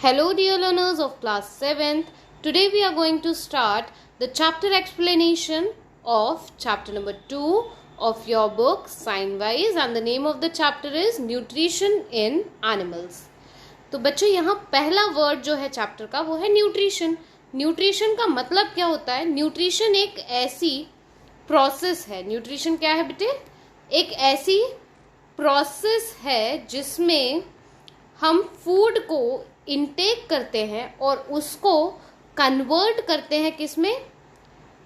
Hello dear learners of class 7th. Today we are going to start the chapter explanation of chapter number 2 of your book Sign-Wise, and the name of the chapter is Nutrition in Animals. तो बच्चों यहाँ पहला word जो है chapter का वो है nutrition. Nutrition का मतलब क्या होता है? न्यूट्रिशन एक ऐसी प्रोसेस है. न्यूट्रिशन क्या है बेटे? एक ऐसी प्रोसेस है जिसमें हम फूड को इनटेक करते हैं और उसको कन्वर्ट करते हैं किसमें?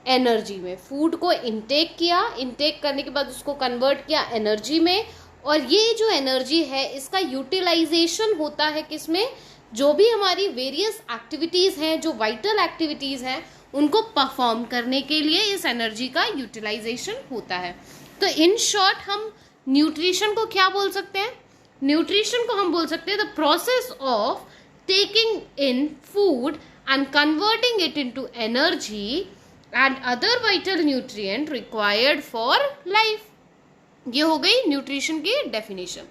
एनर्जी में. फूड को इनटेक किया, इनटेक करने के बाद उसको कन्वर्ट किया एनर्जी में, और ये जो एनर्जी है इसका यूटिलाइजेशन होता है किसमें? जो भी हमारी वेरियस एक्टिविटीज़ हैं, जो वाइटल एक्टिविटीज़ हैं, उनको परफॉर्म करने के लिए इस एनर्जी का यूटिलाइजेशन होता है. तो इन शॉर्ट हम न्यूट्रिशन को क्या बोल सकते हैं? न्यूट्रिशन को हम बोल सकते हैं the process of taking in food and converting it into energy and other vital nutrient required for life. ये हो गई न्यूट्रिशन की डेफिनेशन.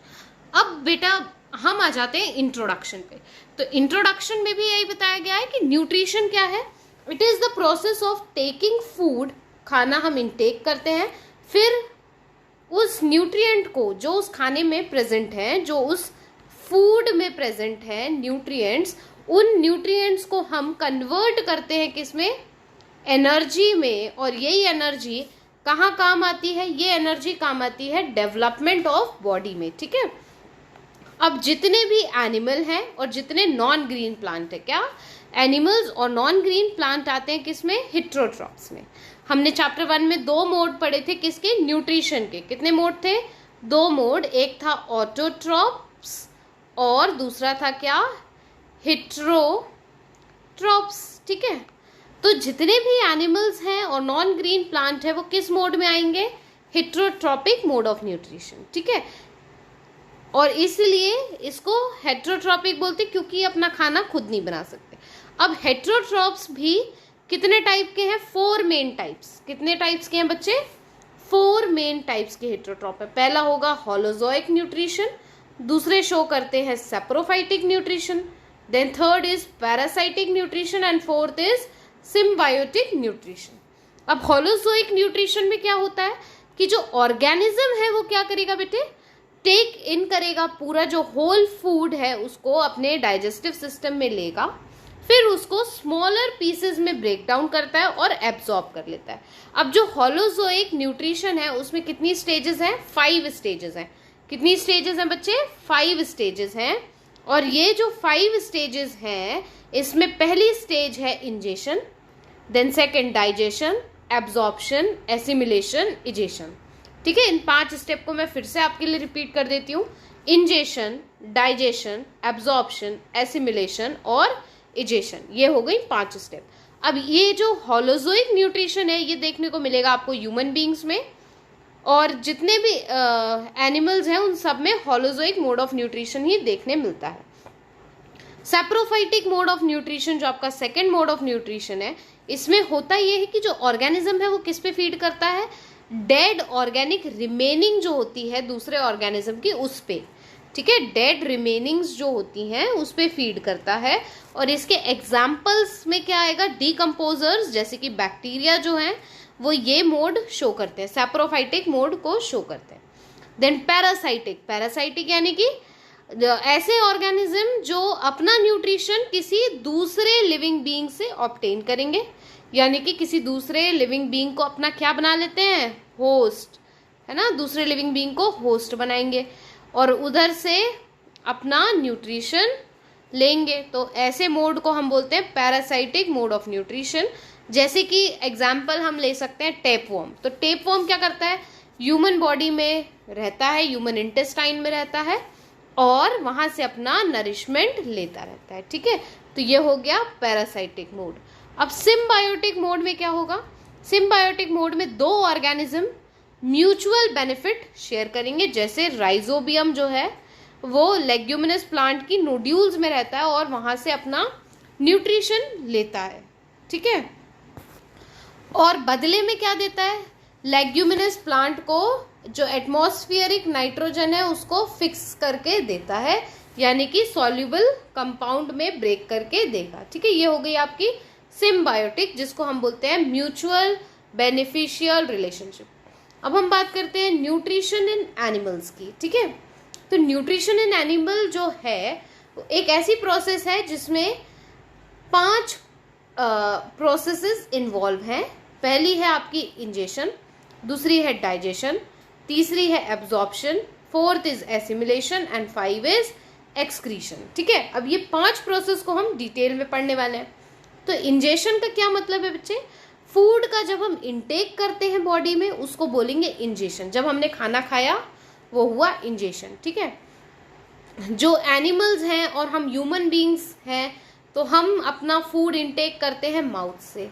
अब बेटा हम आ जाते हैं इंट्रोडक्शन पे. तो इंट्रोडक्शन में भी यही बताया गया है कि न्यूट्रिशन क्या है. It is the process of taking food. खाना हम इनटेक करते हैं, फिर उस न्यूट्रिएंट को जो उस खाने में प्रेजेंट है, जो उस फूड में प्रेजेंट है न्यूट्रिएंट्स, उन न्यूट्रिएंट्स को हम कन्वर्ट करते हैं किसमें? एनर्जी में. और यही एनर्जी कहाँ काम आती है? ये एनर्जी काम आती है डेवलपमेंट ऑफ बॉडी में. ठीक है. अब जितने भी एनिमल हैं और जितने नॉन ग्रीन प्लांट है, क्या एनिमल्स और नॉन ग्रीन प्लांट आते हैं किसमें? हेटेरोट्रॉप्स में. हमने चैप्टर 1 में 2 मोड पढ़े थे किसके? न्यूट्रिशन के. कितने मोड थे? 2 मोड. एक था ऑटोट्रॉप्स और दूसरा था क्या? हेटेरोट्रॉप्स. ठीक है. तो जितने भी एनिमल्स हैं और नॉन ग्रीन प्लांट है वो किस मोड में आएंगे? Heterotrophic mode of nutrition. ठीक है. और इसलिए इसको हेटेरोट्रॉपिक बोलते क्योंकि अपना खाना खुद नहीं बना सकते. अब हेटेरोट्रॉप्स भी कितने टाइप के हैं? 4 मेन टाइप्स. कितने टाइप्स के हैं बच्चे? 4 मेन टाइप्स के हेटेरोट्रॉप है. पहला होगा होलोजोइक न्यूट्रिशन, दूसरे शो करते हैं saprophytic nutrition, then third is parasitic nutrition and fourth is symbiotic nutrition. अब होलोजोइक न्यूट्रिशन में क्या होता है कि जो ऑर्गेनिज्म है वो क्या करेगा बेटे? टेक इन करेगा पूरा जो होल फूड है उसको अपने डाइजेस्टिव सिस्टम में लेगा, फिर उसको स्मॉलर पीसेस में ब्रेक डाउन करता है और एब्जॉर्ब कर लेता है. अब जो होलोजोइक न्यूट्रिशन है उसमें कितनी स्टेजेस हैं? 5 स्टेजेस हैं. कितनी स्टेजेस हैं बच्चे? 5 स्टेजेस हैं. और ये जो 5 स्टेजेस हैं इसमें पहली स्टेज है ingestion, then second digestion, absorption, assimilation, egestion. ठीक है. इन 5 स्टेप को मैं फिर से आपके लिए रिपीट कर देती हूँ. इंजेशन, डाइजेशन, एब्जॉर्प्शन, एसिमिलेशन और इजेशन. ये हो गई 5 स्टेप. अब ये जो होलोजोइक न्यूट्रिशन है ये देखने को मिलेगा आपको ह्यूमन बींग्स में, और जितने भी एनिमल्स हैं उन सब में होलोजोइक मोड ऑफ न्यूट्रिशन ही देखने मिलता है. सैप्रोफाइटिक मोड ऑफ न्यूट्रिशन जो आपका सेकेंड मोड ऑफ न्यूट्रिशन है, इसमें होता ये है कि जो ऑर्गेनिज्म है वो किस पे फीड करता है? डेड ऑर्गेनिक रिमेनिंग जो होती है दूसरे ऑर्गेनिज्म की, उस पे. ठीक है. डेड रिमेनिंग्स जो होती हैं उस पे फीड करता है. और इसके एग्जाम्पल्स में क्या आएगा? डीकम्पोजर्स जैसे कि बैक्टीरिया जो हैं वो ये मोड शो करते हैं, सैप्रोफाइटिक मोड को शो करते हैं. Then parasitic. पैरासाइटिक यानी कि ऐसे ऑर्गेनिज्म जो अपना न्यूट्रिशन किसी दूसरे लिविंग बीइंग से ऑब्टेन करेंगे, यानी कि किसी दूसरे लिविंग बीइंग को अपना क्या बना लेते हैं? होस्ट. है ना. दूसरे लिविंग बीइंग को होस्ट बनाएंगे और उधर से अपना न्यूट्रिशन लेंगे. तो ऐसे मोड को हम बोलते हैं पैरासाइटिक मोड ऑफ न्यूट्रिशन. जैसे कि एग्जाम्पल हम ले सकते हैं टेपवर्म. तो टेपवर्म क्या करता है? ह्यूमन बॉडी में रहता है, ह्यूमन इंटेस्टाइन में रहता है और वहां से अपना नरिशमेंट लेता रहता है. ठीक है. तो ये हो गया पैरासाइटिक मोड. अब सिम्बायोटिक मोड में क्या होगा? सिम्बायोटिक मोड में 2 ऑर्गेनिज्म म्यूचुअल बेनिफिट शेयर करेंगे. जैसे राइजोबियम जो है वो लेग्यूमिनस प्लांट की नोड्यूल्स में रहता है और वहां से अपना न्यूट्रिशन लेता है. ठीक है. और बदले में क्या देता है? लेग्यूमिनस प्लांट को जो एटमॉस्फेरिक नाइट्रोजन है उसको फिक्स करके देता है यानी कि सॉल्युबल कंपाउंड में ब्रेक करके देगा। ठीक है, ये हो गई आपकी सिम्बायोटिक, जिसको हम बोलते हैं म्यूचुअल बेनिफिशियल रिलेशनशिप। अब हम बात करते हैं न्यूट्रिशन इन एनिमल्स की। ठीक है, तो न्यूट्रिशन इन एनिमल जो है एक ऐसी प्रोसेस है जिसमें 5 प्रोसेसेस इन्वॉल्व हैं। पहली है आपकी इंजेशन, दूसरी है डाइजेशन, तीसरी है absorption, 4th is assimilation and 5 is excretion. ठीक है, अब ये 5 प्रोसेस को हम डिटेल में पढ़ने वाले हैं। तो इंजेशन का क्या मतलब है बच्चे? फूड का जब हम इंटेक करते हैं बॉडी में उसको बोलेंगे इंजेशन। जब हमने खाना खाया वो हुआ इंजेशन। ठीक है, जो एनिमल्स हैं और हम ह्यूमन बींग्स हैं तो हम अपना फूड इंटेक करते हैं माउथ से।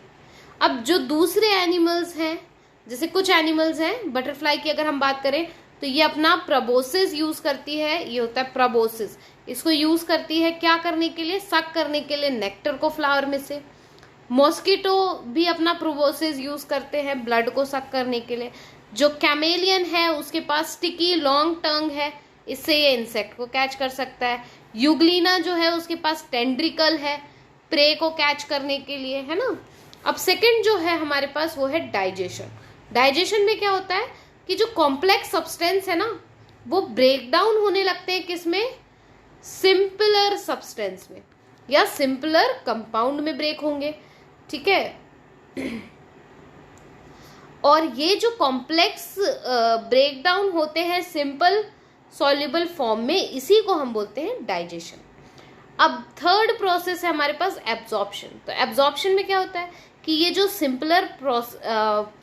अब जो दूसरे एनिमल्स हैं, जैसे कुछ एनिमल्स हैं, बटरफ्लाई की अगर हम बात करें तो ये अपना प्रोबोसिस यूज करती है, ये होता है प्रोबोसिस। इसको यूज करती है क्या करने के लिए? सक करने के लिए नेक्टर को फ्लावर में से। मॉस्किटो भी अपना प्रोबोसिस यूज करते हैं ब्लड को सक करने के लिए। जो कैमेलियन है उसके पास स्टिकी लॉन्ग टंग है, इससे ये इंसेक्ट को कैच कर सकता है। यूग्लिना जो है उसके पास टेंड्रिकल है प्रे को कैच करने के लिए, है ना। अब सेकंड जो है हमारे पास वो है डाइजेशन। डाइजेशन में क्या होता है कि जो कॉम्प्लेक्स सब्सटेंस है ना वो ब्रेक डाउन होने लगते हैं किसमें? सिंपलर सब्सटेंस में या सिंपलर कंपाउंड में ब्रेक होंगे। ठीक है, और ये जो कॉम्प्लेक्स ब्रेक डाउन होते हैं सिंपल सॉल्युबल फॉर्म में, इसी को हम बोलते हैं डाइजेशन। अब थर्ड प्रोसेस है हमारे पास एब्जॉर्प्शन। तो एब्जॉर्प्शन में क्या होता है कि ये जो सिंपलर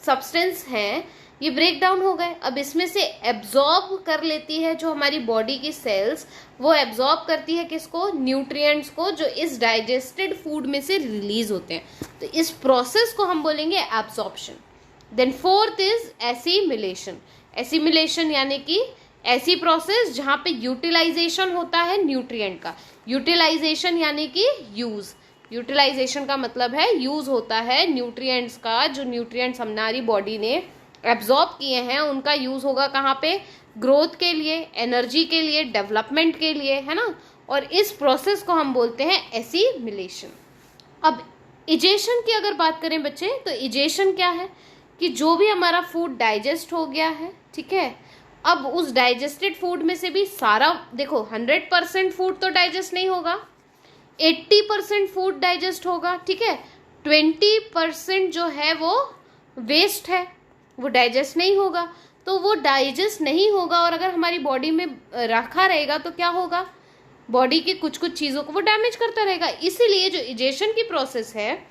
सब्सटेंस हैं ये ब्रेक डाउन हो गए, अब इसमें से एब्जॉर्ब कर लेती है जो हमारी बॉडी की सेल्स, वो एब्जॉर्ब करती है किसको? न्यूट्रिएंट्स को, जो इस डाइजेस्टेड फूड में से रिलीज होते हैं। तो इस प्रोसेस को हम बोलेंगे absorption. Then 4th is assimilation. Assimilation यानी कि ऐसी प्रोसेस जहां पे यूटिलाइजेशन होता है न्यूट्रिएंट का। यूटिलाइजेशन यानी कि यूज। यूटिलाइजेशन का मतलब है यूज होता है न्यूट्रिएंट्स का। जो न्यूट्रिएंट्स हमारी बॉडी ने एब्जॉर्ब किए हैं उनका यूज होगा कहाँ पे? ग्रोथ के लिए, एनर्जी के लिए, डेवलपमेंट के लिए, है ना। और इस प्रोसेस को हम बोलते हैं एसिमिलेशन। अब इजेशन की अगर बात करें बच्चे, तो इजेशन क्या है कि जो भी हमारा फूड डाइजेस्ट हो गया है, ठीक है, अब उस डाइजेस्टेड फूड में से भी सारा, देखो 100% फूड तो डाइजेस्ट नहीं होगा, 80% फूड डाइजेस्ट होगा। ठीक है, 20% जो है वो वेस्ट है, वो डाइजेस्ट नहीं होगा। तो वो डाइजेस्ट नहीं होगा और अगर हमारी बॉडी में रखा रहेगा तो क्या होगा? बॉडी की कुछ कुछ चीज़ों को वो डैमेज करता रहेगा। इसीलिए जो इजेशन की प्रोसेस है,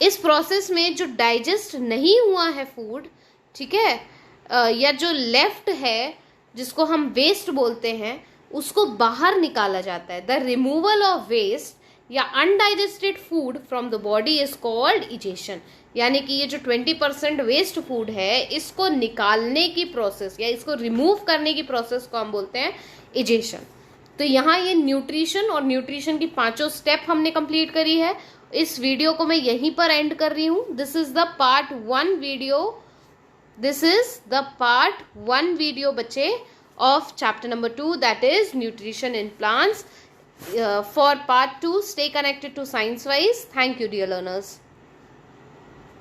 इस प्रोसेस में जो डाइजेस्ट नहीं हुआ है फूड, ठीक है, या जो लेफ्ट है जिसको हम वेस्ट बोलते हैं, उसको बाहर निकाला जाता है। द रिमूवल ऑफ वेस्ट या undigested food from the body is called egestion. यानी कि ये जो 20% वेस्ट फूड है इसको निकालने की प्रोसेस या इसको रिमूव करने की प्रोसेस को हम बोलते हैं इजेशन। तो यहाँ ये न्यूट्रिशन और न्यूट्रिशन की 5 स्टेप हमने कंप्लीट करी है। इस वीडियो को मैं यहीं पर एंड कर रही हूँ। This is the part 1 video, this is the part 1 video बच्चे of chapter number 2, that is nutrition in plants. For part 2 stay connected to Science Wise. Thank you dear learners.